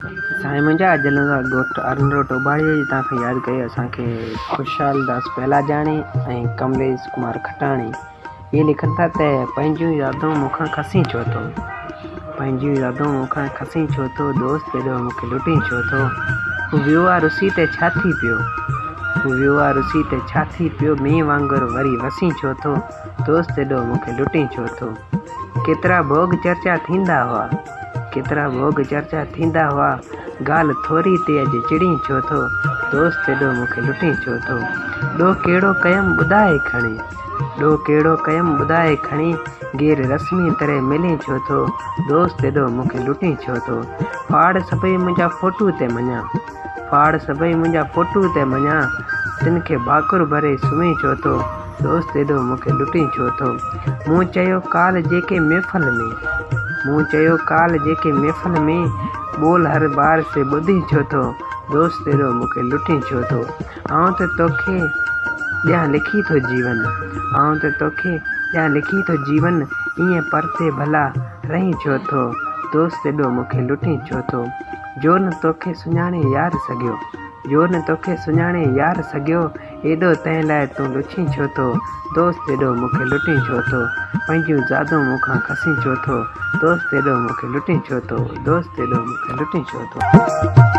साईं मुंहिंजा जलंदा घोट अरुण टोबाणीअ जी तव्हांखे यादि कई असांखे खुशहाल दास पहलाजाणी ऐं कमलेश कुमार खटाणी इहे लिखनि था त पंहिंजूं यादूं मूंखां खसी छो थो पंहिंजूं यादूं मूंखां खसी छो थो दोस्त एॾो मूंखे लुटी छो थो हू वियो आहे रुसी ते छा थी पियो हू वियो आहे रुसी ते छा थी पियो मींहुं वांगुरु वरी वसी छो थो दोस्त एॾो मूंखे लुटी छो थो केतिरा भोग चर्चा थींदा हुआ केतिरा भोग चर्चा थींदा हुआ ॻाल्हि थोरी ते अॼु चिड़ी छो थो दोस्त एॾो मूंखे लुटी छो थो ॾोह कहिड़ो कयमि ॿुधाए खणी ॾोह कहिड़ो कयमि ॿुधाए खणी गैर रस्मी तरह मिली छो थो दोस्त एॾो मूंखे लुटी छो थो फाड़ सभई मुंहिंजा फोटू ते मञा फाड़ सभई मुंहिंजा फोटू ते मञा तिन खे भाकुर भरे सुम्ही छो थो दोस्त एॾो मूंखे लुटी छो थो मूं चयो काल जेके महफ़ल में मूं चयो काल जेके महफ़ल में बोल हर बार से ॿुधी छो थो दोस्त एॾो मूंखे लुटी छो थो आउं त तोखे ॾियां लिखी थो जीवन आउं त तोखे ॾियां लिखी थो जीवन ईअं परते भला रही छो थो दोस्त एॾो मूंखे लुटी छो थो जो न तोखे सुञाणे यार सघियो जो न तोखे सुञाणे यार सघियो एॾो तंहिं लाइ तूं ॾुखी छो थो दोस्त एॾो मूंखे लुटी छो थो पंहिंजूं यादूं मूंखां खसी छो थो दोस्त एॾो मूंखे लुटी छो थो दोस्त एॾो मूंखे लुटी छो थो